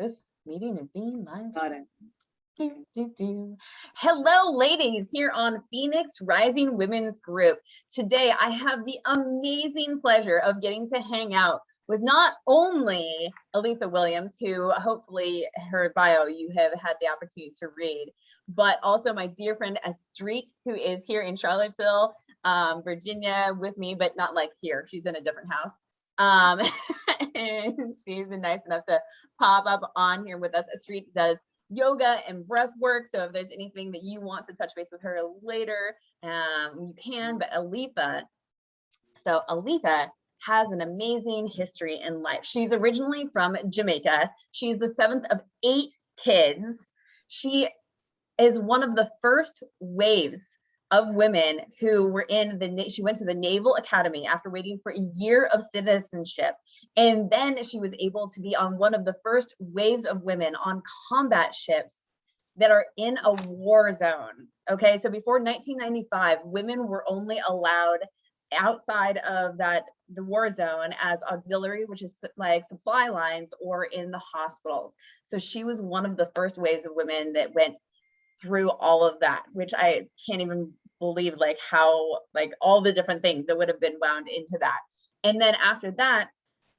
This meeting is being live. Got it. Hello, ladies, here on Phoenix Rising Women's Group. Today, I have the amazing pleasure of getting to hang out with not only Aletha Williams, who hopefully her bio you have had the opportunity to read, but also my dear friend Estreet, who is here in Charlottesville, Virginia with me, but not like here. She's in a different house. And she's been nice enough to pop up on here with us. Estreet does yoga and breath work, so if there's anything that you want to touch base with her later, you can. But Aletha has an amazing history in life. She's originally from Jamaica. She's the seventh of 8 kids. She is one of the first waves of women who were she went to the Naval Academy after waiting for a year of citizenship. And then she was able to be on one of the first waves of women on combat ships that are in a war zone. Okay, so before 1995, women were only allowed outside of the war zone as auxiliary, which is like supply lines, or in the hospitals. So she was one of the first waves of women that went through all of that, which I can't even believe, like how, like all the different things that would have been wound into that. And then after that,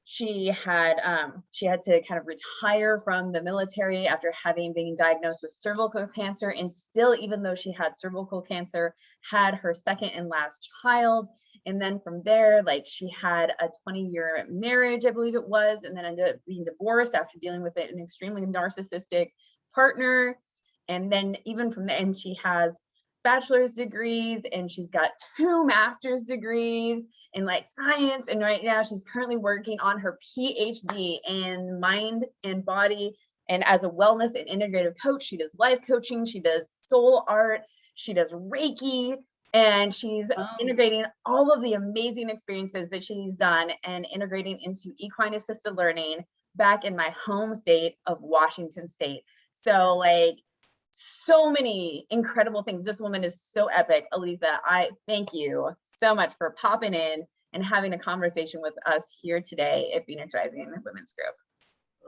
she had to kind of retire from the military after having been diagnosed with cervical cancer, and still, even though she had cervical cancer, had her second and last child. And then from there, like, she had a 20-year marriage, I believe it was, and then ended up being divorced after dealing with an extremely narcissistic partner. And then even from there, and she has bachelor's degrees, and she's got 2 master's degrees in like science. And right now she's currently working on her PhD in mind and body. And as a wellness and integrative coach, she does life coaching, she does soul art, she does Reiki, and she's integrating all of the amazing experiences that she's done and integrating into equine assisted learning back in my home state of Washington State. So like, so many incredible things. This woman is so epic. Aletha, I thank you so much for popping in and having a conversation with us here today at Phoenix Rising Women's Group.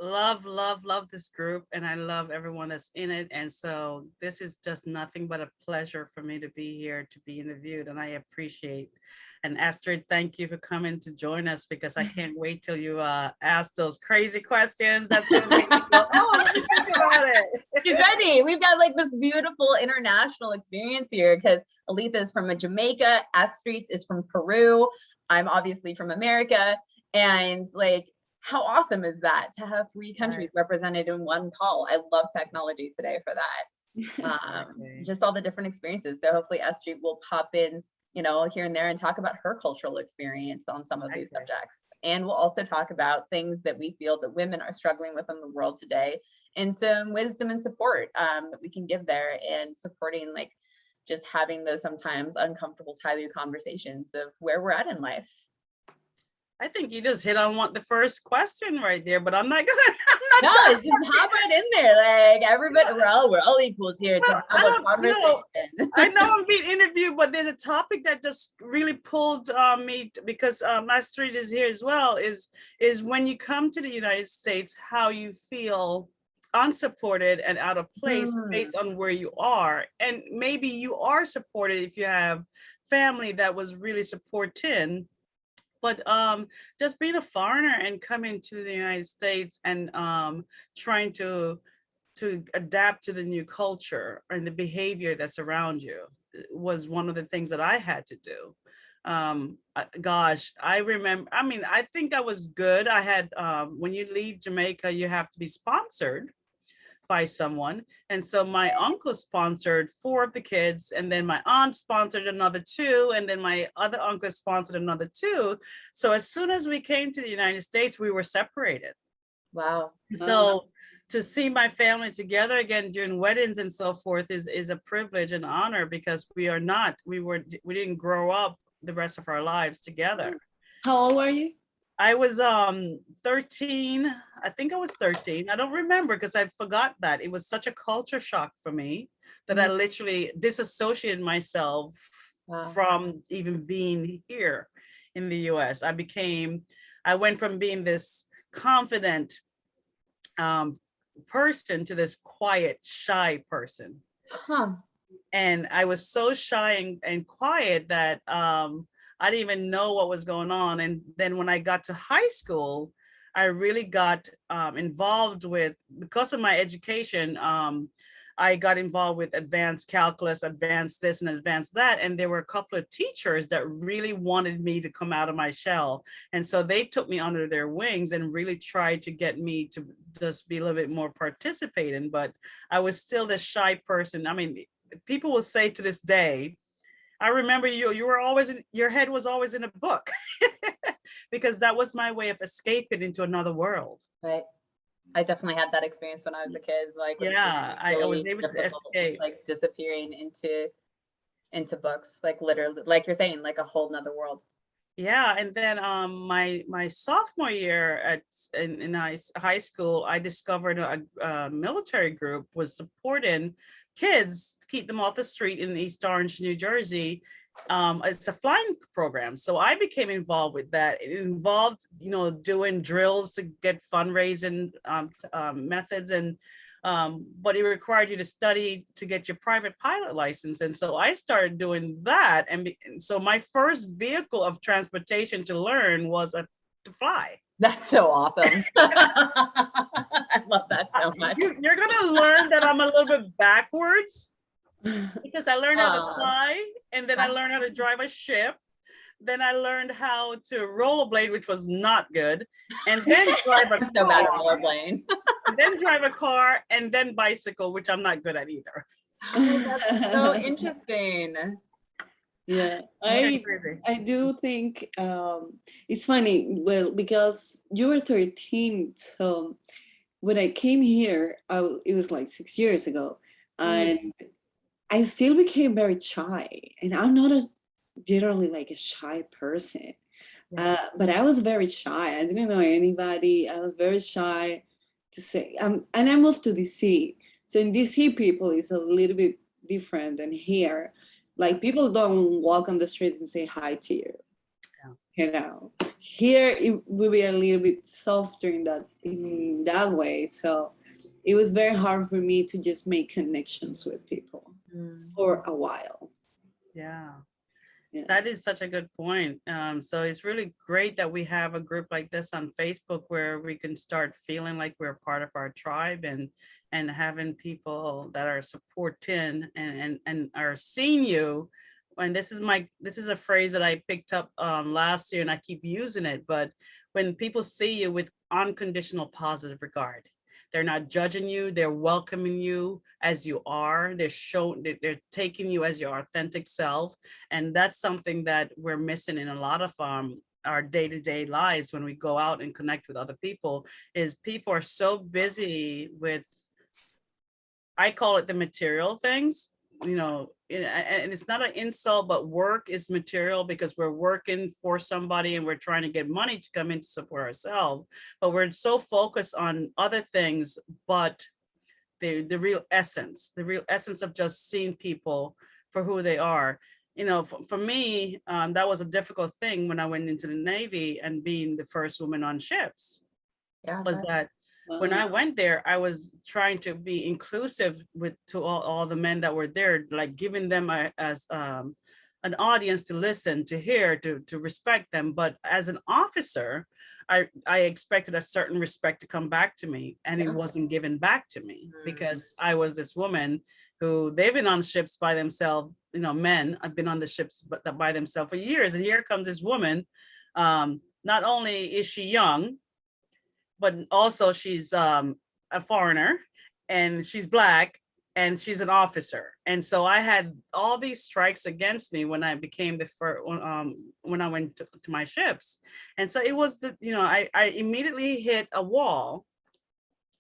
Love this group, and I love everyone that's in it. And so this is just nothing but a pleasure for me to be here, to be interviewed, and I appreciate. And Astrid, thank you for coming to join us, because I can't wait till you ask those crazy questions. That's gonna make me go, oh, let me think about it. She's ready. We've got like this beautiful international experience here, because Aletha is from Jamaica, Astrid is from Peru, I'm obviously from America, and like, how awesome is that to have 3 countries represented in one call? I love technology today for that. Just all the different experiences. So hopefully Estreet will pop in, you know, here and there and talk about her cultural experience on some of these subjects. And we'll also talk about things that we feel that women are struggling with in the world today, and some wisdom and support that we can give there, and supporting like just having those sometimes uncomfortable taboo conversations of where we're at in life. I think you just hit on the first question right there, but I'm not just hop right in there. Like, everybody, we're all equals here. I know I'm being interviewed, but there's a topic that just really pulled me, because my street is here as well, is when you come to the United States, how you feel unsupported and out of place based on where you are. And maybe you are supported if you have family that was really supporting. But just being a foreigner and coming to the United States and trying to adapt to the new culture and the behavior that's around you was one of the things that I had to do. Gosh, I remember, I mean, I think I was good. I had, when you leave Jamaica, you have to be sponsored by someone. And so my uncle sponsored 4 of the kids, and then my aunt sponsored another 2, and then my other uncle sponsored another 2. So as soon as we came to the United States, we were separated. Wow. So to see my family together again during weddings and so forth is a privilege and honor, because we didn't grow up the rest of our lives together. How old were you? I was 13. I think I was 13. I don't remember, because I forgot that. It was such a culture shock for me that I literally disassociated myself from even being here in the US. I went from being this confident person to this quiet, shy person. Huh. And I was so shy and quiet that I didn't even know what was going on. And then when I got to high school, I really got involved with, because of my education, I got involved with advanced calculus, advanced this and advanced that. And there were a couple of teachers that really wanted me to come out of my shell. And so they took me under their wings and really tried to get me to just be a little bit more participating. But I was still this shy person. I mean, people will say to this day, I remember you were always in, your head was always in a book because that was my way of escaping into another world. Right. I definitely had that experience when I was a kid. Like, yeah, I was able to escape, like disappearing into books, like literally, like you're saying, like a whole nother world. Yeah, and then my sophomore year in high school, I discovered a military group was supporting kids to keep them off the street in East Orange, New Jersey. It's a flying program, so I became involved with that. It involved, doing drills to get fundraising methods, and but it required you to study to get your private pilot license. And so I started doing that, and so my first vehicle of transportation to learn was to fly. That's so awesome. I love that so much. You're gonna learn that I'm a little bit backwards, because I learned how to fly, and then I learned how to drive a ship. Then I learned how to rollerblade, which was not good, and then drive a car. So bad at rollerblading. And then drive a car, and then bicycle, which I'm not good at either. Oh, that's so interesting. Yeah, I do think it's funny. Well, because you were 13, so when I came here, it was like 6 years ago, and I still became very shy. And I'm not generally like a shy person, but I was very shy. I didn't know anybody. I was very shy to say. And I moved to DC. So in DC, people is a little bit different than here. Like, people don't walk on the streets and say hi to you. Yeah. Here it will be a little bit softer in that way. So it was very hard for me to just make connections with people for a while. Yeah. That is such a good point. So it's really great that we have a group like this on Facebook where we can start feeling like we're part of our tribe, and having people that are supporting and are seeing you. And this is a phrase that I picked up last year, and I keep using it. But when people see you with unconditional positive regard, they're not judging you, they're welcoming you as you are. They're taking you as your authentic self. And that's something that we're missing in a lot of our day-to-day lives when we go out and connect with other people, is people are so busy with, I call it the material things, and it's not an insult, but work is material because we're working for somebody and we're trying to get money to come in to support ourselves. But we're so focused on other things, but the real essence of just seeing people for who they are. For me, that was a difficult thing when I went into the Navy and being the first woman on ships. When I went there, I was trying to be inclusive to all the men that were there, like giving them as an audience to listen, to hear, to respect them. But as an officer, I expected a certain respect to come back to me, and it wasn't given back to me because I was this woman who, they've been on ships by themselves. Men have been on the ships by themselves for years, and here comes this woman. Not only is she young, but also she's a foreigner, and she's Black, and she's an officer. And so I had all these strikes against me when I became the first, when I went to my ships. And so it was I immediately hit a wall,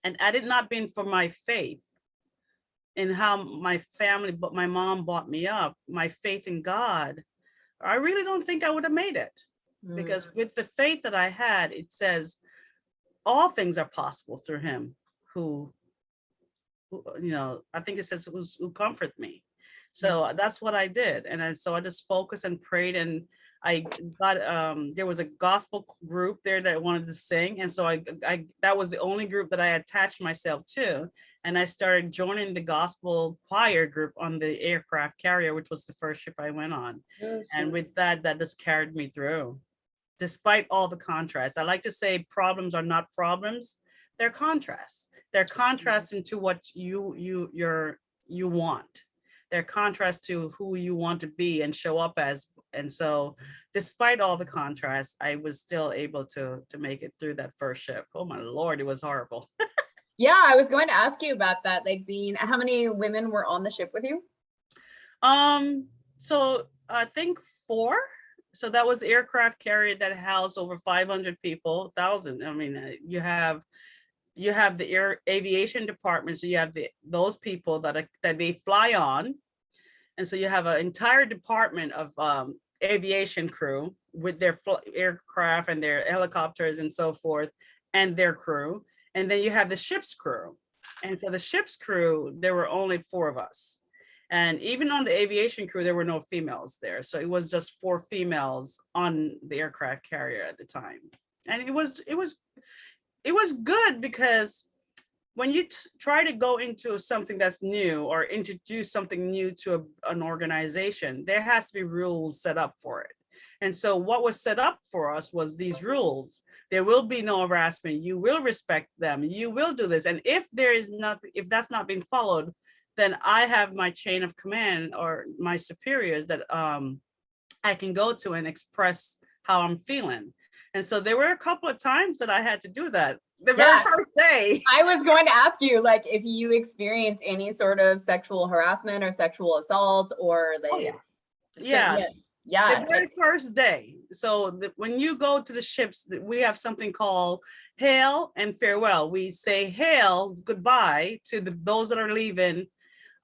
and had it not been for my faith in how my family, but my mom brought me up, my faith in God, I really don't think I would have made it. Because with the faith that I had, it says, all things are possible through him who I think it says who comforts me. So that's what I did. And so I just focused and prayed, and I got there was a gospel group there that wanted to sing, and so I that was the only group that I attached myself to, and I started joining the gospel choir group on the aircraft carrier, which was the first ship I went on. And with that just carried me through, despite all the contrasts. I like to say problems are not problems, they're contrasts. They're contrasts into what you want. They're contrast to who you want to be and show up as. And so despite all the contrasts, I was still able to make it through that first ship. Oh my Lord, it was horrible. Yeah, I was going to ask you about that. Like, how many women were on the ship with you? So I think 4. So that was the aircraft carrier that housed over 500 people, 1,000. I mean, you have the aviation department. So you have those people that they fly on. And so you have an entire department of aviation crew with their aircraft and their helicopters and so forth, and their crew. And then you have the ship's crew. And so the ship's crew, there were only 4 of us. And even on the aviation crew, there were no females there. So it was just 4 females on the aircraft carrier at the time. And it was good, because when you try to go into something that's new or introduce something new to an organization, there has to be rules set up for it. And so what was set up for us was these rules. There will be no harassment. You will respect them. You will do this. And if that's not being followed, then I have my chain of command or my superiors that I can go to and express how I'm feeling. And so there were a couple of times that I had to do that. The very first day. I was going to ask you, like, if you experience any sort of sexual harassment or sexual assault or like, The very first day. So when you go to the ships, we have something called hail and farewell. We say hail, goodbye to those that are leaving.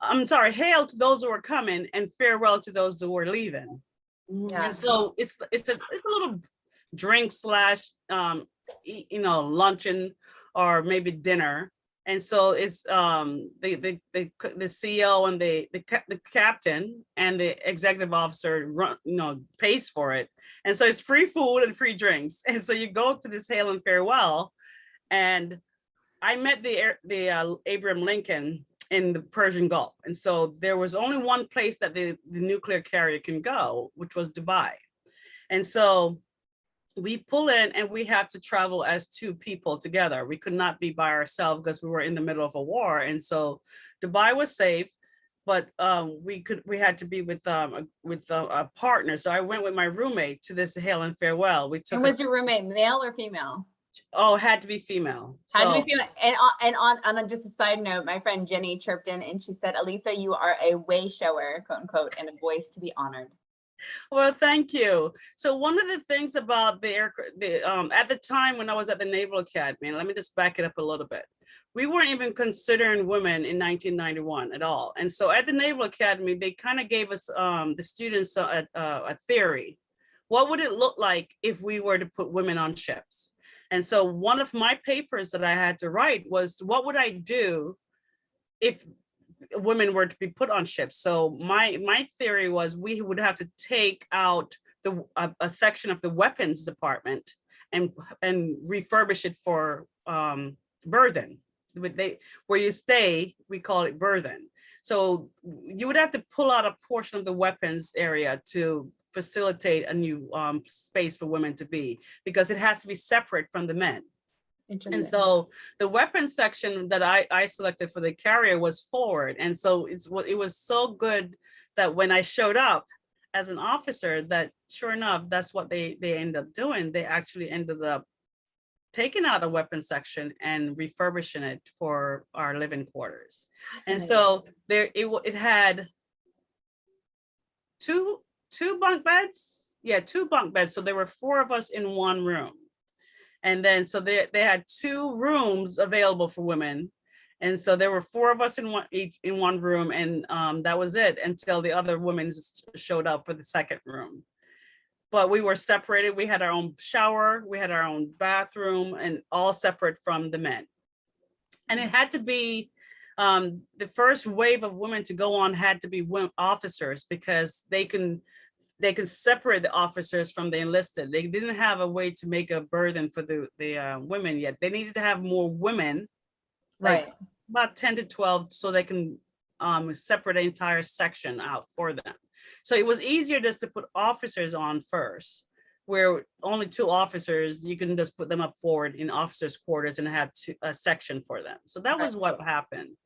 I'm sorry, hail to those who are coming, and farewell to those who are leaving. Yeah. And so it's a little drink / luncheon or maybe dinner. And so it's the CEO and the captain and the executive officer pays for it. And so it's free food and free drinks. And so you go to this hail and farewell. And I met the Abraham Lincoln in the Persian Gulf. And so there was only one place that the nuclear carrier can go, which was Dubai. And so we pull in and we have to travel as 2 people together. We could not be by ourselves because we were in the middle of a war. And so Dubai was safe, but we had to be with a partner. So I went with my roommate to this hail and farewell. And was your roommate male or female? Oh, it had to be female. Had to be female. And on just a side note, my friend Jenny chirped in and she said, Aletha, you are a way shower, quote unquote, and a voice to be honored. Well, thank you. So one of the things about at the time when I was at the Naval Academy, and let me just back it up a little bit, we weren't even considering women in 1991 at all. And so at the Naval Academy, they kind of gave us, the students, a theory. What would it look like if we were to put women on ships? And so one of my papers that I had to write was, what would I do if women were to be put on ships? So my theory was we would have to take out a section of the weapons department and refurbish it for berthing. Where you stay, we call it berthing. So you would have to pull out a portion of the weapons area to facilitate a new space for women to be, because it has to be separate from the men. And so the weapons section that I selected for the carrier was forward. And so it was so good that when I showed up as an officer, that sure enough, that's what they ended up doing. They actually ended up taking out a weapons section and refurbishing it for our living quarters. And so it had two bunk beds. Yeah, 2 bunk beds. So there were 4 of us in one room. And then, so they had 2 rooms available for women. And so there were 4 of us in one room. And that was it until the other women showed up for the second room. But we were separated. We had our own shower, we had our own bathroom, and all separate from the men. And it had to be, the first wave of women to go on had to be women officers, because they can they could separate the officers from the enlisted. They didn't have a way to make a burden for the women yet. They needed to have more women, like Right. about 10 to 12, so they can separate the entire section out for them. So it was easier just to put officers on first, where only 2 officers, you can just put them up forward in officers' quarters and have a section for them. So that was what happened.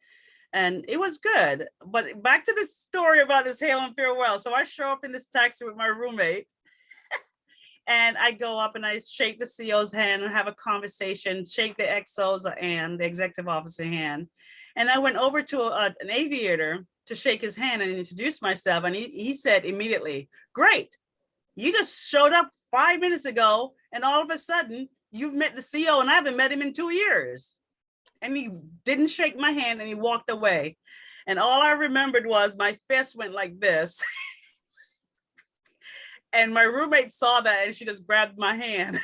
And it was good. But back to this story about this hail and farewell. So I show up in this taxi with my roommate and I go up and I shake the CO's hand and have a conversation, shake the XO's and the executive officer's hand. And I went over to an aviator to shake his hand and introduce myself. And he said immediately, "Great, you just showed up 5 minutes ago and all of a sudden you've met the CO and I haven't met him in 2 years." And he didn't shake my hand and he walked away. And all I remembered was my fist went like this. And my roommate saw that and she just grabbed my hand.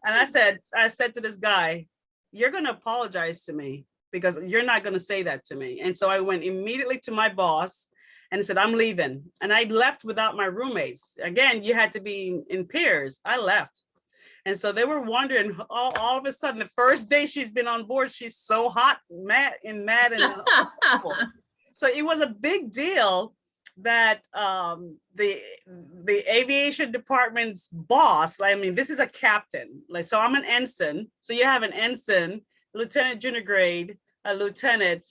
And I said to this guy, "You're going to apologize to me because you're not going to say that to me." And so I went immediately to my boss and said, "I'm leaving." And I left without my roommates. Again, you had to be in pairs. I left. And so they were wondering, all of a sudden, the first day she's been on board, she's so hot, mad. So it was a big deal that the aviation department's boss, I mean, this is a captain. Like, so I'm an ensign. So you have an ensign, lieutenant junior grade, a lieutenant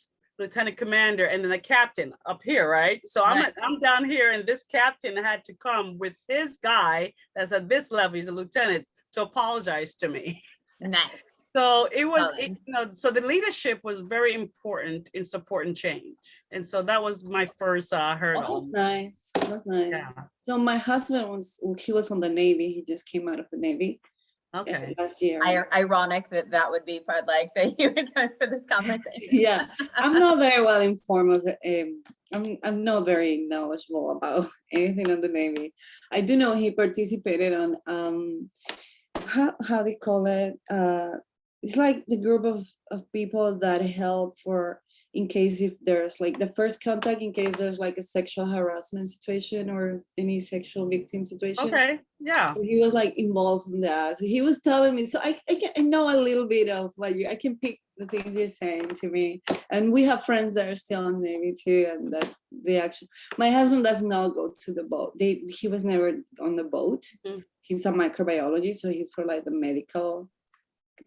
commander, and then a captain up here, right? So I'm down here, and this captain had to come with his guy that's at this level, he's a lieutenant, to apologize to me. Nice. So it was, so the leadership was very important in supporting change. And so that was my first hurdle. Nice. That's nice. Yeah. So my husband he was on the Navy. He just came out of the Navy. Okay. Last year. Ironic that would be part like that you would go for this conversation. Yeah, I'm not very well informed of it. I'm not very knowledgeable about anything on the Navy. I do know he participated on how they call it. It's like the group of people that help for in case if there's like the first contact in case there's like a sexual harassment situation or any sexual victim situation. Okay, yeah. So he was like involved in that. So he was telling me, so I know a little bit of what I can pick the things you're saying to me. And we have friends that are still in the Navy too, and that they actually, my husband does not go to the boat. He was never on the boat. Mm-hmm. He's a microbiology, so he's for like the medical.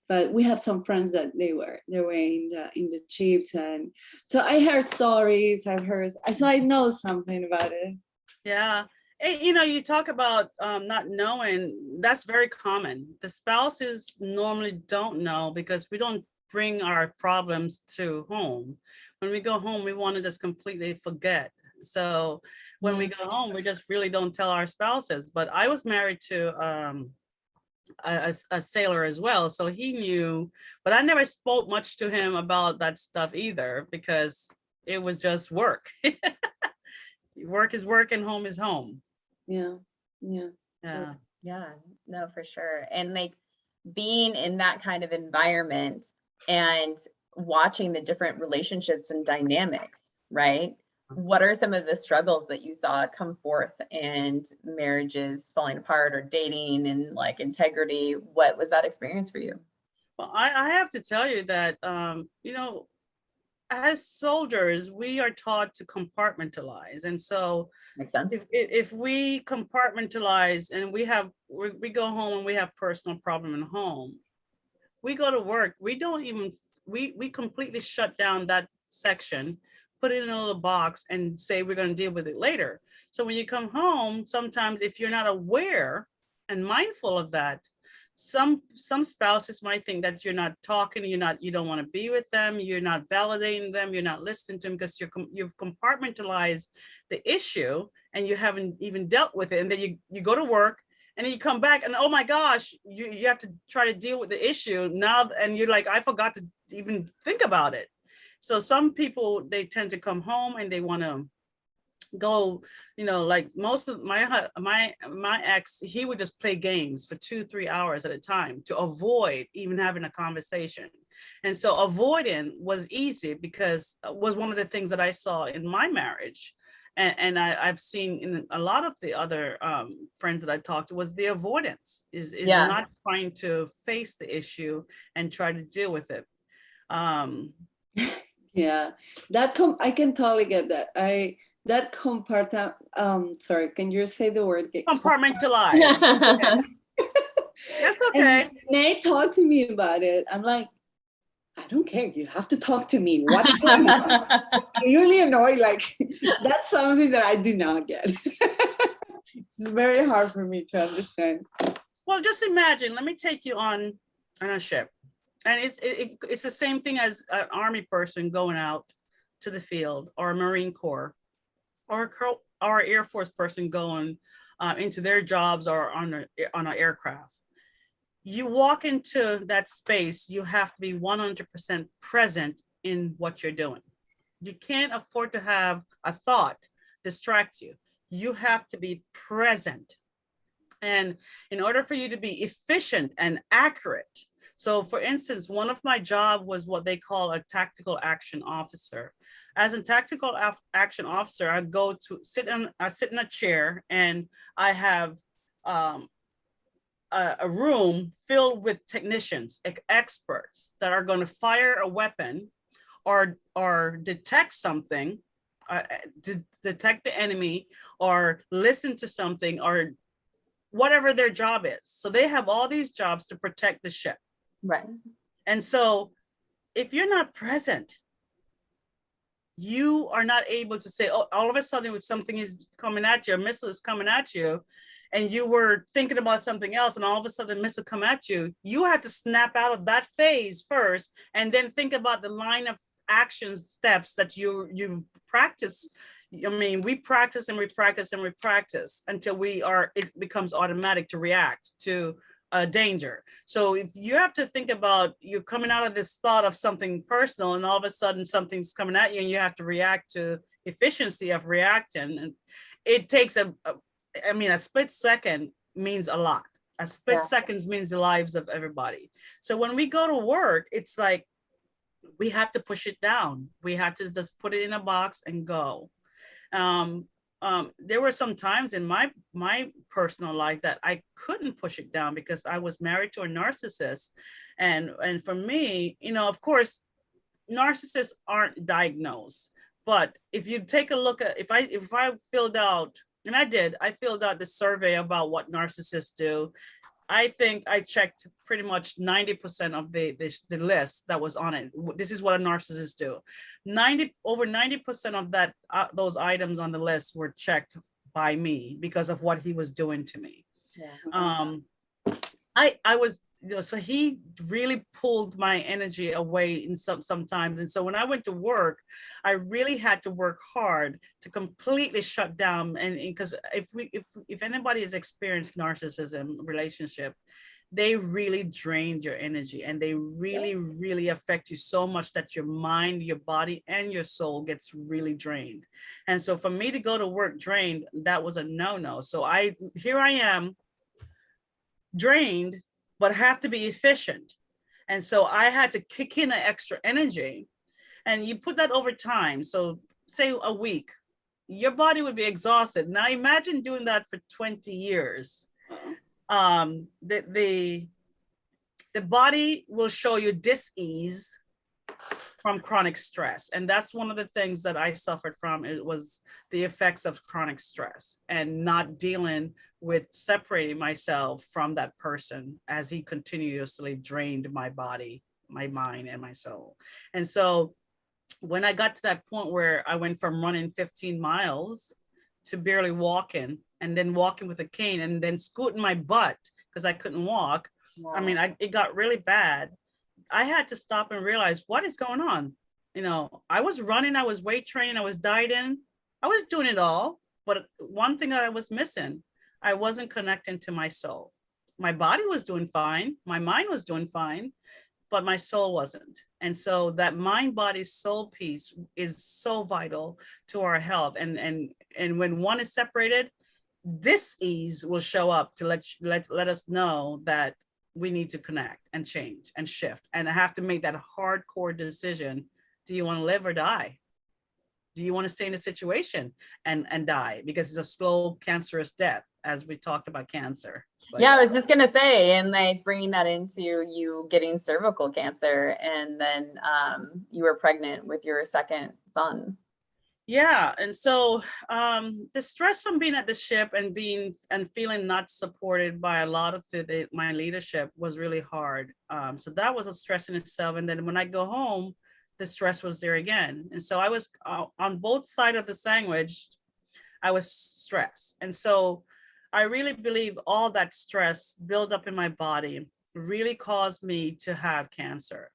But we have some friends that they were in the chips, and so I heard stories. So I know something about it. Yeah, and, you talk about not knowing. That's very common. The spouses normally don't know because we don't bring our problems to home. When we go home, we want to just completely forget. So when we go home, we just really don't tell our spouses. But I was married to a sailor as well, so he knew, but I never spoke much to him about that stuff either because it was just work. Work is work and home is home. Yeah. No, for sure. And like being in that kind of environment and watching the different relationships and dynamics, right? What are some of the struggles that you saw come forth and marriages falling apart or dating and like integrity? What was that experience for you? Well, I have to tell you that, as soldiers, we are taught to compartmentalize. And so makes sense. If we compartmentalize and we go home and we have personal problem at home, we go to work, we don't even, we completely shut down that section, put it in a little box and say we're going to deal with it later. So when you come home, sometimes if you're not aware and mindful of that, some spouses might think that you're not talking, you don't want to be with them, you're not validating them, you're not listening to them because you've compartmentalized the issue and you haven't even dealt with it. And then you go to work and then you come back and oh my gosh, you have to try to deal with the issue now, and you're like, I forgot to even think about it. So some people, they tend to come home and they want to go, like most of my ex, he would just play games for 2-3 hours at a time to avoid even having a conversation. And so avoiding was easy because it was one of the things that I saw in my marriage. And I've seen in a lot of the other friends that I talked to was the avoidance is not trying to face the issue and try to deal with it. Yeah, I can totally get that. Sorry, can you say the word? Compartmentalize. That's okay. And they talk to me about it. I'm like, I don't care. You have to talk to me. What's going on? Clearly annoyed. Like, that's something that I do not get. It's very hard for me to understand. Well, just imagine. Let me take you on a ship, and it's the same thing as an Army person going out to the field, or a Marine Corps, or Air Force person going into their jobs or on an aircraft. You walk into that space, you have to be 100% present in what you're doing. You can't afford to have a thought distract you. You have to be present. And in order for you to be efficient and accurate, so for instance, one of my jobs was what they call a tactical action officer. As a tactical action officer, I go to sit in a chair, and I have a room filled with technicians, experts that are going to fire a weapon or detect something, detect the enemy, or listen to something, or whatever their job is. So they have all these jobs to protect the ship. Right. And so if you're not present, you are not able to say, oh, all of a sudden if something is coming at you, a missile is coming at you, and you were thinking about something else, and all of a sudden a missile come at you, you have to snap out of that phase first, and then think about the line of action steps that you've practiced. I mean, we practice and we practice and we practice until it becomes automatic to react to a danger. So if you have to think about, you're coming out of this thought of something personal, and all of a sudden something's coming at you, and you have to react to efficiency of reacting, and it takes a split second means a lot. A split seconds means the lives of everybody. So when we go to work, it's like we have to push it down. We have to just put it in a box and go. There were some times in my personal life that I couldn't push it down because I was married to a narcissist. And for me, of course, narcissists aren't diagnosed. But if you take a look at, if I filled out, and I filled out this survey about what narcissists do. I think I checked pretty much 90% of the list that was on it. This is what a narcissist do. Over 90% of that those items on the list were checked by me because of what he was doing to me. Yeah. I was, so he really pulled my energy away in sometimes. And so when I went to work, I really had to work hard to completely shut down. And because if anybody has experienced narcissism relationship, they really drained your energy, and they really, really affect you so much that your mind, your body, and your soul gets really drained. And so for me to go to work drained, that was a no-no. So here I am, drained, but have to be efficient. And so I had to kick in an extra energy, and you put that over time. So say a week, your body would be exhausted. Now imagine doing that for 20 years. The body will show you dis-ease from chronic stress. And that's one of the things that I suffered from. It was the effects of chronic stress and not dealing with separating myself from that person as he continuously drained my body, my mind, and my soul. And so when I got to that point where I went from running 15 miles to barely walking, and then walking with a cane, and then scooting my butt because I couldn't walk. Wow. I mean, it got really bad. I had to stop and realize what is going on. I was running, I was weight training, I was dieting, I was doing it all. But one thing that I was missing, I wasn't connecting to my soul. My body was doing fine, my mind was doing fine, but my soul wasn't. And so that mind, body, soul piece is so vital to our health. And when one is separated, this ease will show up to let us know that we need to connect and change and shift. And I have to make that hardcore decision. Do you want to live or die? do you want to stay in a situation and die? Because it's a slow cancerous death, as we talked about cancer. But yeah, I was just gonna say, and like bringing that into you getting cervical cancer, and then you were pregnant with your second son. yeah, and so the stress from being at the ship and feeling not supported by a lot of my leadership was really hard. So that was a stress in itself. And then when I go home, the stress was there again. And so I was on both sides of the sandwich, I was stressed. And so I really believe all that stress built up in my body really caused me to have cancer.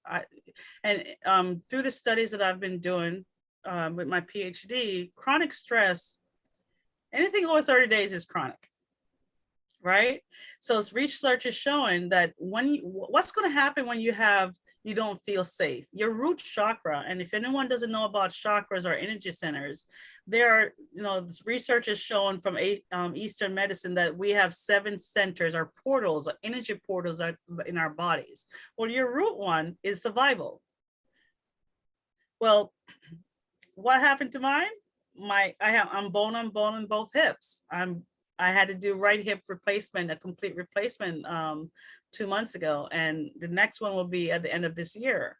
Through the studies that I've been doing with my PhD, chronic stress, anything over 30 days is chronic, right? So research is showing that what's going to happen when you don't feel safe? Your root chakra, and if anyone doesn't know about chakras or energy centers, there are, research is showing from Eastern medicine that we have 7 centers or portals, or energy portals in our bodies. Well, your root one is survival. Well, what happened to mine? I'm bone on bone in both hips. I had to do right hip replacement, a complete replacement 2 months ago, and the next one will be at the end of this year.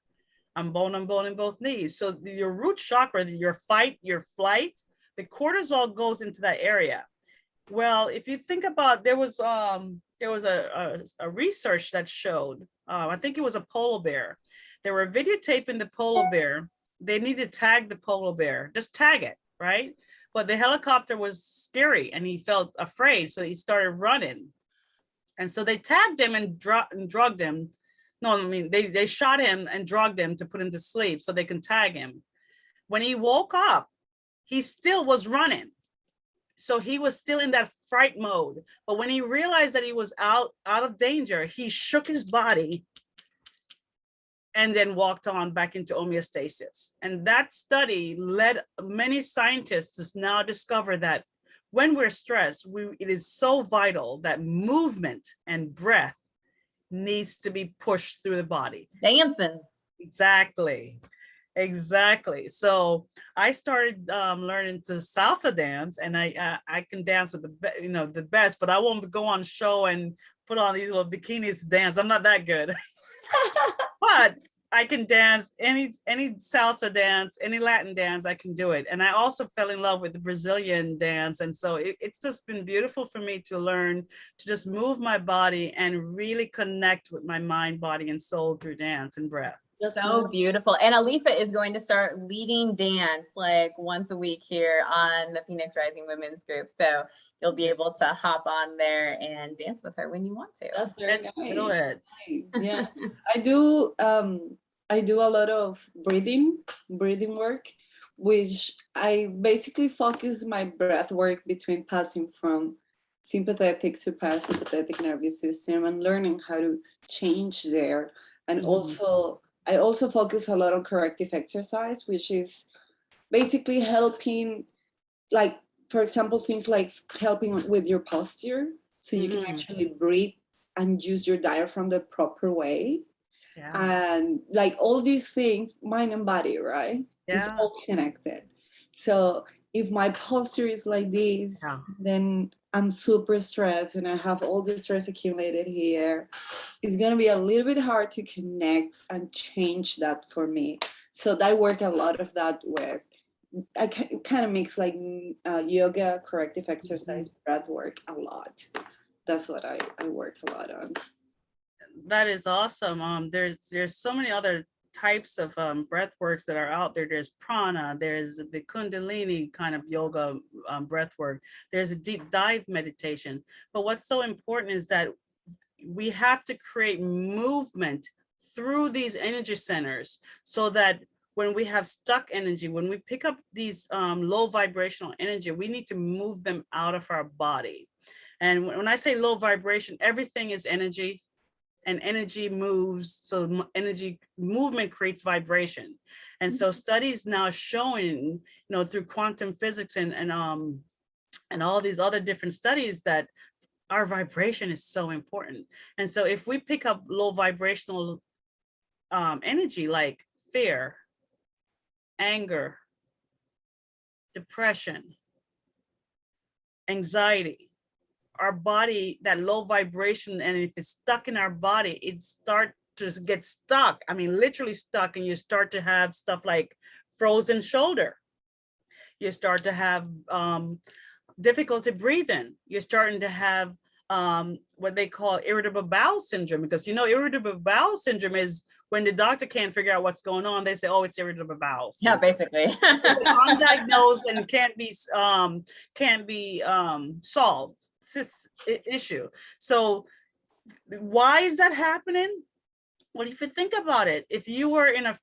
I'm bone on bone in both knees. So your root chakra, your fight, your flight, the cortisol goes into that area. Well, if you think about, there was a research that showed, I think it was a polar bear. They were videotaping the polar bear. They need to tag the polar bear, just tag it, right? But the helicopter was scary and he felt afraid. So he started running. And so they tagged him and drugged him. No, I mean, they shot him and drugged him to put him to sleep so they can tag him. When he woke up, he still was running. So he was still in that fright mode. But when he realized that he was out of danger, he shook his body and then walked on back into homeostasis. And that study led many scientists to now discover that when we're stressed, it is so vital that movement and breath needs to be pushed through the body. Dancing. Exactly. So I started learning to salsa dance, and I can dance with the best, but I won't go on show and put on these little bikinis to dance. I'm not that good. But I can dance any salsa dance, any Latin dance, I can do it. And I also fell in love with the Brazilian dance. And so it's just been beautiful for me to learn to just move my body and really connect with my mind, body, and soul through dance and breath. That's so beautiful. And Aletha is going to start leading dance like once a week here on the Phoenix Rising Women's Group. So you'll be able to hop on there and dance with her when you want to. That's very Let's nice. do it. Yeah, I do a lot of breathing work, which I basically focus my breath work between passing from sympathetic to parasympathetic nervous system and learning how to change there. And I also focus a lot on corrective exercise, which is basically helping, like, for example, things like helping with your posture, so you can actually breathe and use your diaphragm the proper way. Yeah. And like all these things, mind and body, right? Yeah. It's all connected. So if my posture is like this, then I'm super stressed and I have all the stress accumulated here. It's going to be a little bit hard to connect and change that for me. So I work a lot of that with, I kind of mix like yoga, corrective exercise, breath work a lot. That's what I work a lot on. That is awesome. There's so many other types of breath works that are out there. There's prana, there's the kundalini kind of yoga breath work, there's a deep dive meditation. But what's so important is that we have to create movement through these energy centers so that when we have stuck energy, when we pick up these low vibrational energy, we need to move them out of our body. And when I say low vibration, everything is energy. And energy moves, so energy movement creates vibration. And so studies now showing, through quantum physics and all these other different studies that our vibration is so important. And so if we pick up low vibrational energy like fear, anger, depression, anxiety, our body, that low vibration, and if it's stuck in our body, it starts to get stuck. I mean, literally stuck, and you start to have stuff like frozen shoulder. You start to have difficulty breathing. You're starting to have what they call irritable bowel syndrome, because irritable bowel syndrome is when the doctor can't figure out what's going on. They say, oh, it's irritable bowel syndrome. Yeah, basically. It's undiagnosed and can't be solved. This issue. So why is that happening? Well, if you think about it, if you were in a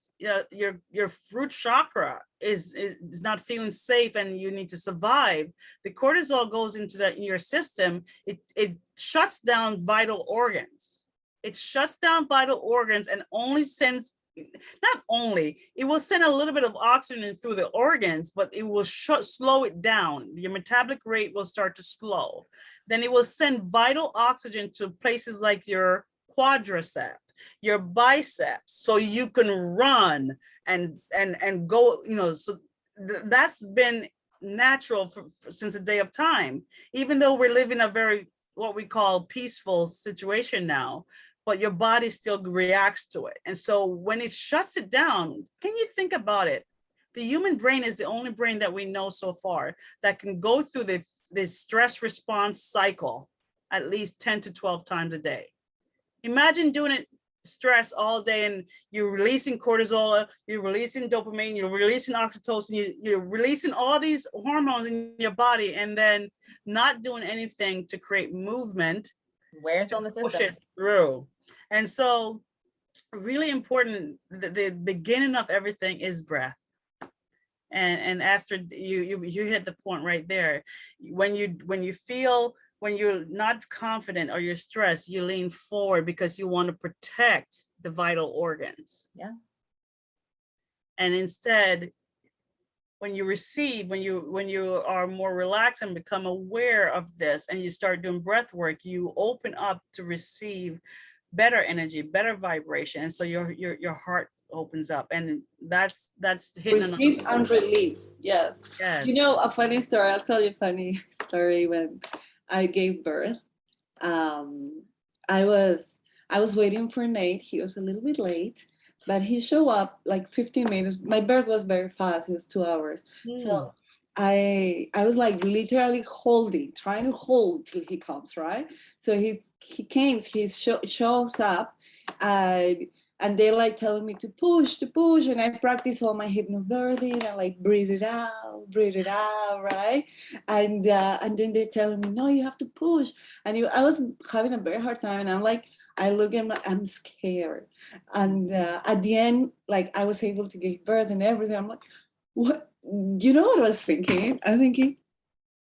your root chakra is not feeling safe and you need to survive, the cortisol goes into your system. It shuts down vital organs. It shuts down vital organs and only sends, not only, it will send a little bit of oxygen through the organs, but it will slow it down. Your metabolic rate will start to slow. Then it will send vital oxygen to places like your quadricep, your biceps, so you can run and go, so that's been natural since the day of time, even though we're living a very, what we call peaceful situation now, but your body still reacts to it. And so when it shuts it down, can you think about it? The human brain is the only brain that we know so far that can go through the stress response cycle at least 10 to 12 times a day. Imagine doing it stress all day, and you're releasing cortisol, you're releasing dopamine, you're releasing oxytocin, you're releasing all these hormones in your body, and then not doing anything to create movement. Where's on the system? Push it through. And so really important, the beginning of everything is breath. And Astrid, you hit the point right there. When you're not confident or you're stressed, you lean forward because you want to protect the vital organs. Yeah. And instead, when you are more relaxed and become aware of this, and you start doing breath work, you open up to receive better energy, better vibration, and so your heart opens up, and that's hitting receive and release. Yes. Yes. A funny story. I'll tell you a funny story. When I gave birth, I was waiting for Nate. He was a little bit late, but he showed up like 15 minutes. My birth was very fast. It was 2 hours. So I was like literally trying to hold till he comes, right? So he shows up, and they like telling me to push, and I practice all my hypnobirthing and like breathe it out, right? And then they're telling me, no, you have to push. And I was having a very hard time, and I'm like, I'm scared. And at the end, like I was able to give birth and everything. I'm like, what? You know what I was thinking? I'm thinking,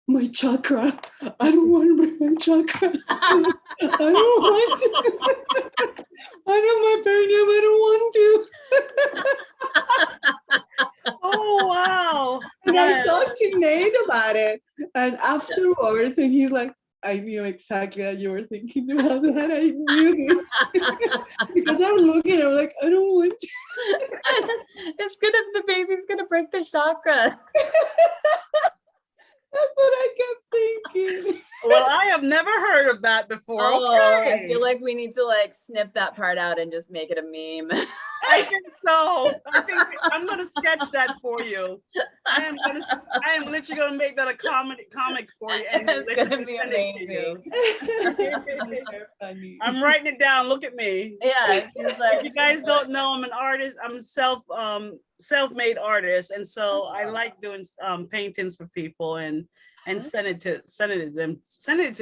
my chakra. I don't want to bring my chakra. I don't want to. I know my perineum. I don't want to. Oh, wow. And I talked to Nate about it. And afterwards, and he's like, I knew exactly that you were thinking about that. I knew this. Because I'm looking, I'm like, I don't want to. It's good if the baby's going to break the chakra. That's what I kept thinking. Well, I have never heard of that before. Oh, Okay. I feel like we need to like snip that part out and just make it a meme. I think so. I think I'm gonna sketch that for you. I am literally gonna make that a comic for you. And It's gonna be amazing. I'm writing it down. Look at me. Yeah, it's like, If you guys don't know, I'm an artist. I'm a self-made artist, and so I like doing paintings for people and send it to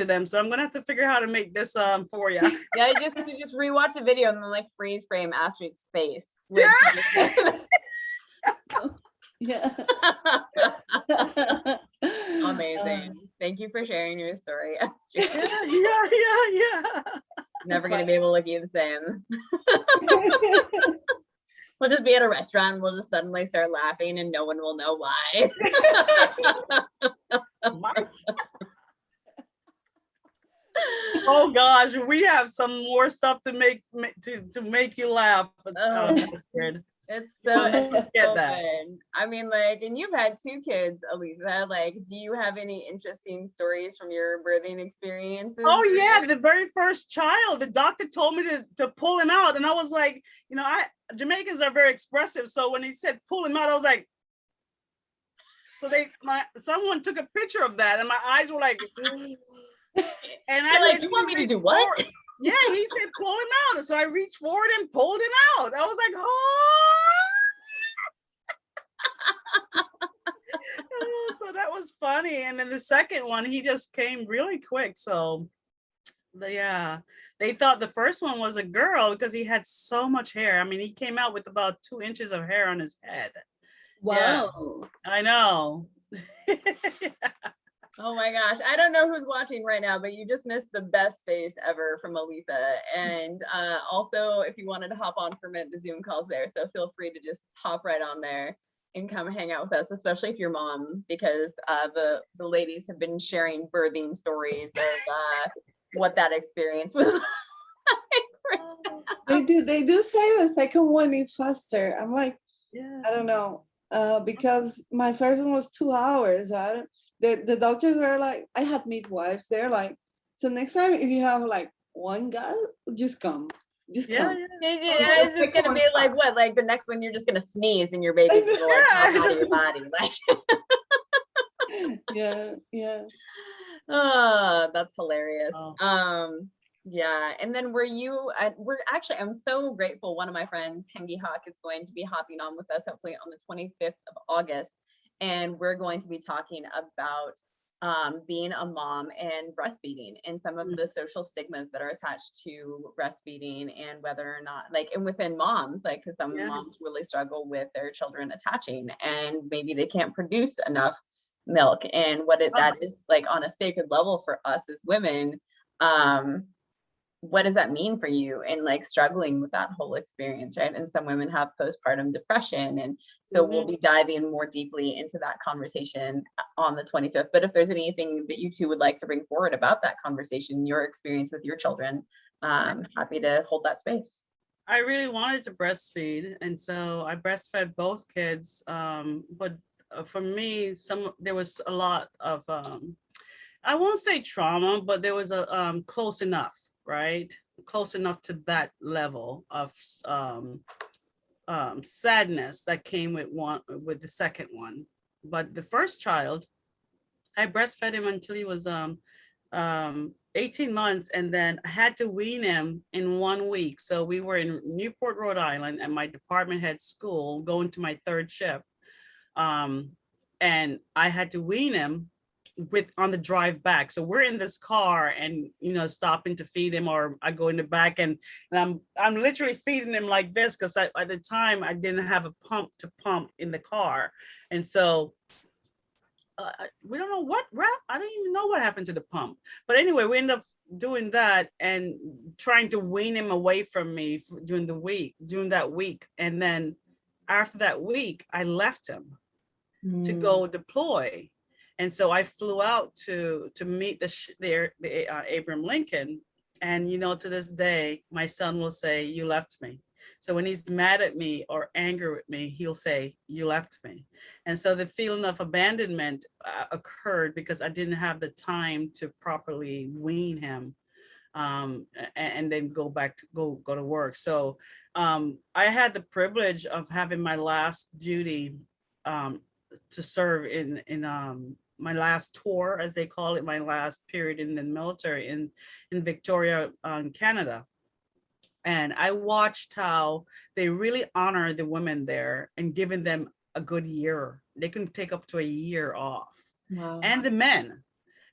them. So I'm gonna have to figure out how to make this for you. yeah, you just rewatch the video and then like freeze frame Astrid's face. Yeah. Amazing. Thank you for sharing your story, Astrid. Yeah. Never gonna be able to look at you the same. We'll just be at a restaurant and we'll just suddenly start laughing and no one will know why. Oh gosh, we have some more stuff to make you laugh. It's so, it's Get so that. good. I mean, like, and you've had 2 kids, Aletha. Like, do you have any interesting stories from your birthing experiences? Oh yeah, the very first child, the doctor told me to pull him out, and I was like, you know, Jamaicans are very expressive, so when he said pull him out, I was like, so someone took a picture of that, and my eyes were like, and You're like, you want me to do what? Forward. Yeah, he said pull him out, and so I reached forward and pulled him out. I was like, oh. So that was funny. And then the second one, he just came really quick. So yeah, they thought the first one was a girl because he had so much hair. I mean, he came out with about 2 inches of hair on his head. Wow. Yeah, I know. Oh my gosh. I don't know who's watching right now, but you just missed the best face ever from Aletha. And also, if you wanted to hop on for a minute, the Zoom call's there. So feel free to just hop right on there and come hang out with us, especially if you're mom, because the ladies have been sharing birthing stories of what that experience was like. They do say the second one is faster. I'm like, Yeah. I don't know, because my first one was 2 hours. The doctors were like, I had midwives. They're like, so next time if you have like 1 guy, just come. Just come. It's just gonna be like what? Like the next one, you're just gonna sneeze and your baby's gonna like pop out of your body. Like yeah. Oh, that's hilarious. Oh. Yeah. And then I'm so grateful. One of my friends, Hengi Hawk, is going to be hopping on with us hopefully on the 25th of August. And we're going to be talking about being a mom and breastfeeding and some of the social stigmas that are attached to breastfeeding and whether or not and within moms, like, because some moms really struggle with their children attaching and maybe they can't produce enough milk and that is like on a sacred level for us as women. What does that mean for you and like struggling with that whole experience, right? And some women have postpartum depression, and so we'll be diving more deeply into that conversation on the 25th. But if there's anything that you two would like to bring forward about that conversation, your experience with your children, happy to hold that space. I really wanted to breastfeed, and so I breastfed both kids, but for me, there was a lot of I won't say trauma, but there was a close enough, right? Close enough to that level of sadness that came with the second one. But the first child, I breastfed him until he was 18 months, and then I had to wean him in 1 week. So we were in Newport, Rhode Island, at my department head school, going to my 3rd shift. And I had to wean him on the drive back. So we're in this car and, stopping to feed him, or I go in the back and I'm literally feeding him like this, because at the time I didn't have a pump to pump in the car. And so we don't know I don't even know what happened to the pump. But anyway, we ended up doing that and trying to wean him away from me during that week. And then after that week, I left him to go deploy. And so I flew out to meet the Abraham Lincoln. And, to this day, my son will say, you left me. So when he's mad at me or angry with me, he'll say, you left me. And so the feeling of abandonment occurred because I didn't have the time to properly wean him and then go to work. So I had the privilege of having my last duty to serve in my last tour, as they call it, my last period in the military in Victoria, Canada. And I watched how they really honor the women there and giving them a good year. They can take up to a year off. Wow. And the men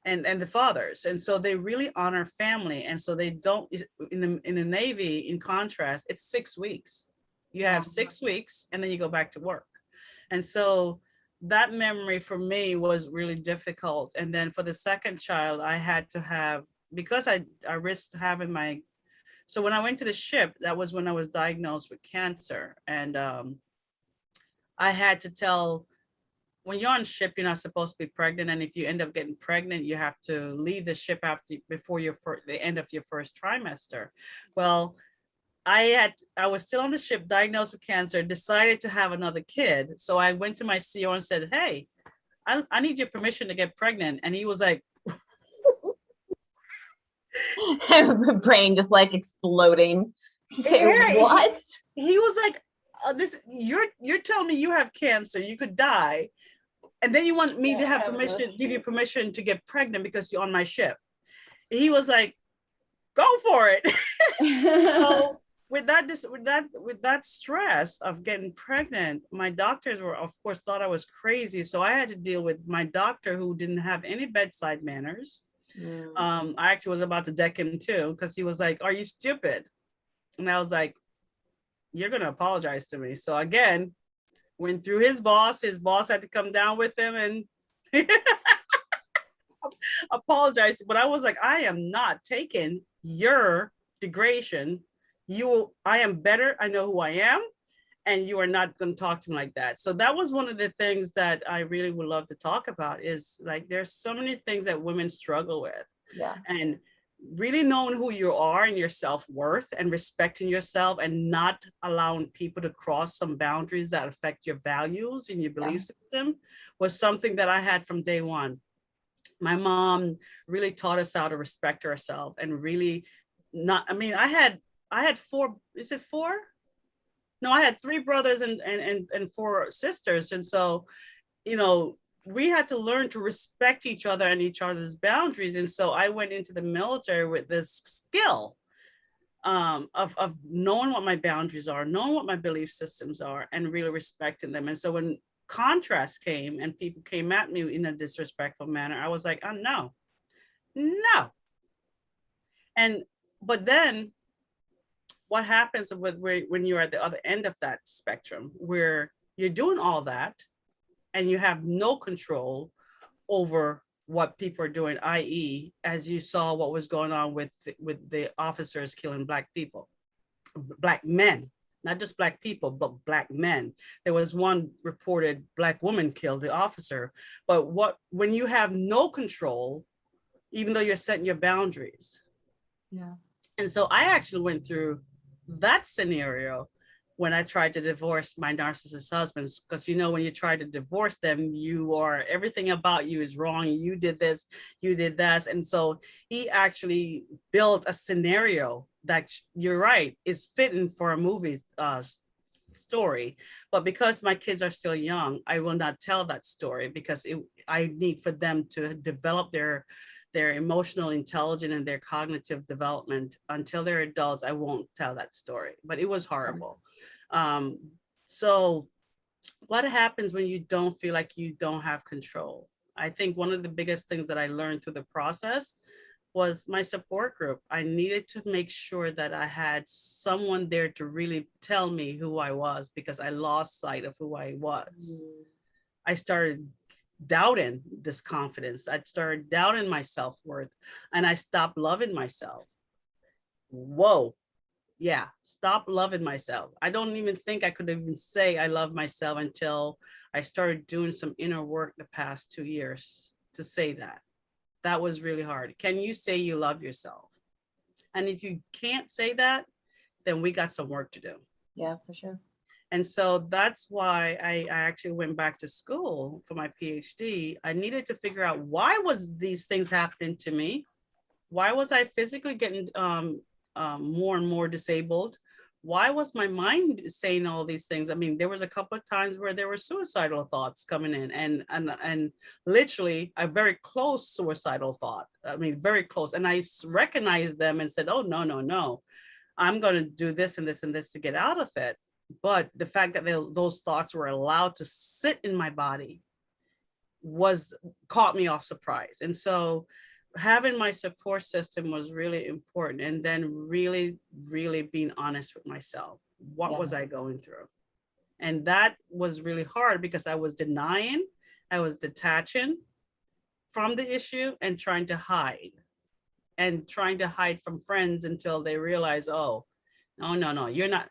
and the fathers. And so they really honor family. And so they don't, in the Navy, in contrast, it's 6 weeks. You have 6 weeks and then you go back to work. And so that memory for me was really difficult. And then for the second child, I had to have, because I risked having so when I went to the ship, that was when I was diagnosed with cancer. And I had to tell, when you're on ship, you're not supposed to be pregnant. And if you end up getting pregnant, you have to leave the ship before the end of your first trimester. Well, I was still on the ship, diagnosed with cancer, decided to have another kid. So I went to my CEO and said, hey, I need your permission to get pregnant. And he was like, brain just like exploding. Say, yeah, what? He was like, this, you're telling me you have cancer, you could die. And then you want me to have permission, give you permission to get pregnant because you're on my ship. He was like, go for it. So with that stress of getting pregnant, my doctors were, of course, thought I was crazy. So I had to deal with my doctor who didn't have any bedside manners. I actually was about to deck him too, because he was like, are you stupid? And I was like, you're going to apologize to me. So again, went through his boss had to come down with him and apologize. But I was like, I am not taking your degradation. I am better. I know who I am. And you are not going to talk to me like that. So that was one of the things that I really would love to talk about, is like, there's so many things that women struggle with. Yeah. And really knowing who you are and your self-worth and respecting yourself and not allowing people to cross some boundaries that affect your values and your belief system was something that I had from day one. My mom really taught us how to respect ourselves and really not, I mean, I had four, is it four? No, I had 3 brothers and 4 sisters. And so, you know, we had to learn to respect each other and each other's boundaries. And so I went into the military with this skill of knowing what my boundaries are, knowing what my belief systems are, and really respecting them. And so when contrast came and people came at me in a disrespectful manner, I was like, oh, no. But then what happens when you're at the other end of that spectrum, where you're doing all that and you have no control over what people are doing, i.e., as you saw what was going on with the officers killing Black people, Black men, not just Black people, but Black men. There was one reported Black woman killed the officer. But when you have no control, even though you're setting your boundaries. Yeah. And so I actually went through that scenario when I tried to divorce my narcissist husbands, because, you know, when you try to divorce them, everything about you is wrong. You did this, you did that. And so he actually built a scenario that, you're right, is fitting for a movie story. But because my kids are still young, I will not tell that story, because I need for them to develop their emotional intelligence and their cognitive development. Until they're adults, I won't tell that story, but it was horrible. So what happens when you don't feel like you don't have control? I think one of the biggest things that I learned through the process was my support group. I needed to make sure that I had someone there to really tell me who I was, because I lost sight of who I was. I started doubting this confidence. I started doubting my self-worth, and I stopped loving myself. Whoa. Yeah, stop loving myself. I don't even think I could even say I love myself until I started doing some inner work the past 2 years to say that. That was really hard. Can you say you love yourself? And if you can't say that, then we got some work to do. Yeah, for sure. And so that's why I actually went back to school for my PhD. I needed to figure out, why was these things happening to me? Why was I physically getting more and more disabled? Why was my mind saying all these things? I mean, there was a couple of times where there were suicidal thoughts coming in, and literally a very close suicidal thought. I mean, very close. And I recognized them and said, oh, no, I'm going to do this and this and this to get out of it. But the fact that those thoughts were allowed to sit in my body caught me off surprise. And so having my support system was really important. And then really, really being honest with myself. What was I going through? And that was really hard, because I was denying, I was detaching from the issue and trying to hide from friends until they realized, oh, no, you're not.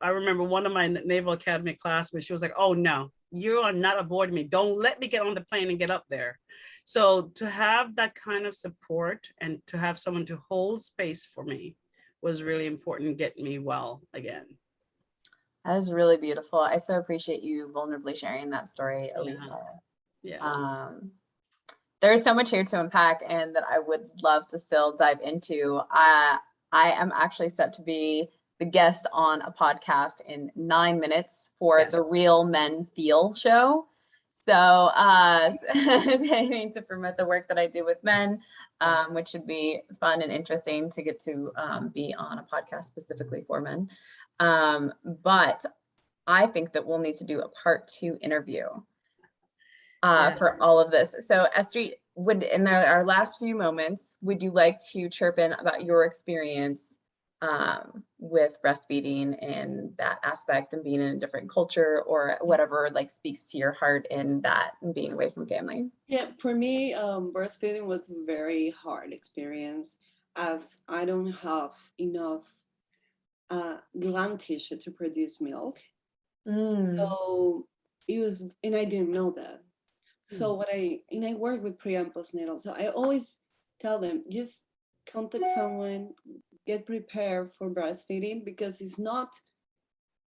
I remember one of my Naval Academy classmates, she was like, oh, no, you are not avoiding me. Don't let me get on the plane and get up there. So to have that kind of support and to have someone to hold space for me was really important in getting me well again. That is really beautiful. I so appreciate you vulnerably sharing that story, Aletha. Yeah. There's so much here to unpack and that I would love to still dive into. I am actually set to be the guest on a podcast in 9 minutes for Yes. the Real Men Feel show. So I mean, to promote the work that I do with men, which should be fun and interesting to get to be on a podcast specifically for men. But I think that we'll need to do a part 2 interview for all of this. So Estri, in our last few moments, would you like to chirp in about your experience with breastfeeding and that aspect and being in a different culture or whatever like speaks to your heart in that and being away from family? Yeah, for me, breastfeeding was a very hard experience as I don't have enough gland tissue to produce milk. So it was, and I didn't know that. So I work with pre and postnatal. So I always tell them, just contact someone, get prepared for breastfeeding, because it's not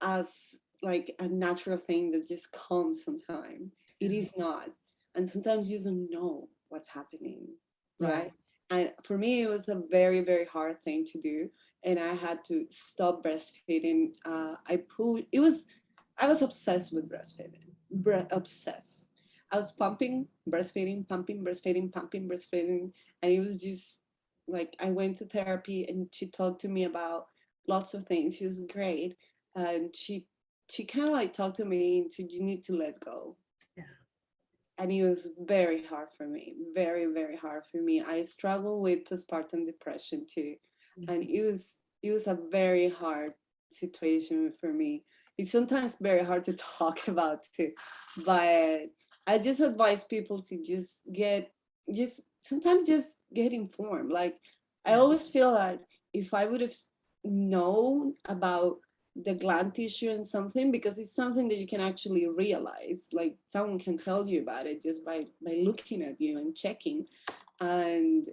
as like a natural thing that just comes sometime. It is not. And sometimes you don't know what's happening, right? And for me, it was a very, very hard thing to do. And I had to stop breastfeeding. I was obsessed with breastfeeding, obsessed. I was pumping, breastfeeding, and it was just like I went to therapy, and she talked to me about lots of things. She was great, and she kind of like talked to me into you need to let go. Yeah. And it was very hard for me, very, very hard for me. I struggle with postpartum depression too, and it was a very hard situation for me. It's sometimes very hard to talk about too, but I just advise people to sometimes just get informed. Like I always feel that if I would have known about the gland tissue and something, because it's something that you can actually realize, like someone can tell you about it just by looking at you and checking. And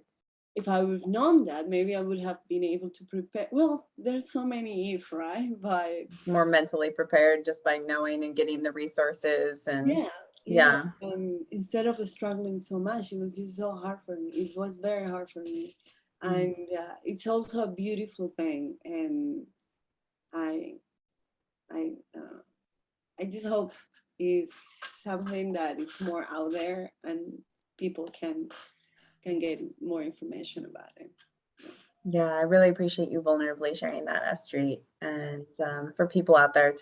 if I would have known that, maybe I would have been able to prepare. Well, there's so many if, right? But more mentally prepared just by knowing and getting the resources and yeah. Instead of struggling so much, it was just so hard for me. It was very hard for me. And it's also a beautiful thing. And I just hope it's something that is more out there and people can get more information about it. Yeah, I really appreciate you vulnerably sharing that, Estri. And for people out there,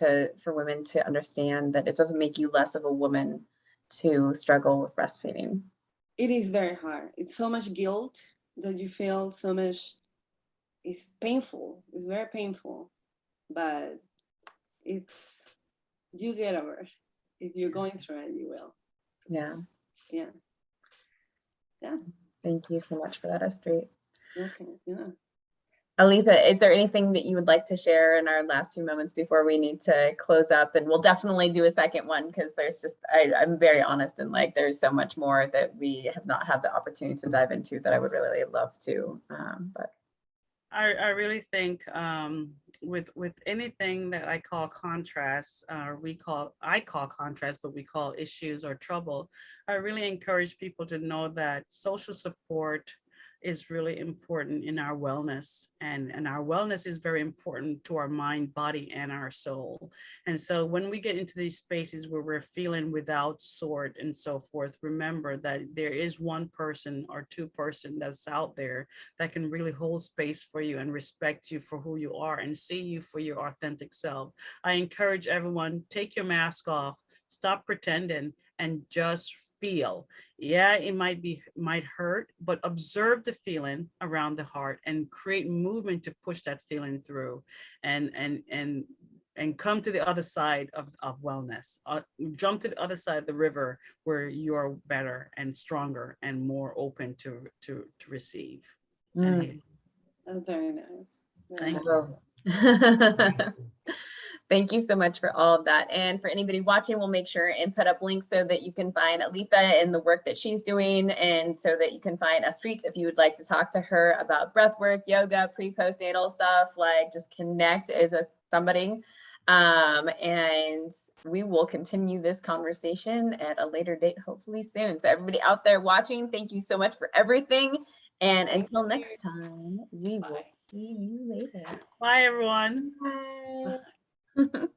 for women to understand that it doesn't make you less of a woman to struggle with breastfeeding. It is very hard. It's so much guilt that you feel, so much. It's painful. It's very painful, but you get over it. If you're going through it, you will. Yeah. Yeah. Thank you so much for that, Estri. Okay. Yeah. Aletha, is there anything that you would like to share in our last few moments before we need to close up? And we'll definitely do a second one because there's just, I'm very honest and like there's so much more that we have not had the opportunity to dive into that I would really love to. But I really think with anything that I call contrast, I call contrast, but we call issues or trouble. I really encourage people to know that social support is really important in our wellness, and our wellness is very important to our mind, body, and our soul. And so when we get into these spaces where we're feeling without sort and so forth, remember that there is one person or two person that's out there that can really hold space for you and respect you for who you are and see you for your authentic self. I encourage everyone, take your mask off, stop pretending, and just feel. Yeah, it might hurt, but observe the feeling around the heart and create movement to push that feeling through and come to the other side of wellness. Jump to the other side of the river where you're better and stronger and more open to receive. That's very nice. Thank you. Thank you so much for all of that. And for anybody watching, we'll make sure and put up links so that you can find Aletha and the work that she's doing, and so that you can find Astrid if you would like to talk to her about breath work, yoga, pre-postnatal stuff, like just connect as somebody. And we will continue this conversation at a later date, hopefully soon. So everybody out there watching, thank you so much for everything. And until next time, we will see you later. Bye, everyone. Bye.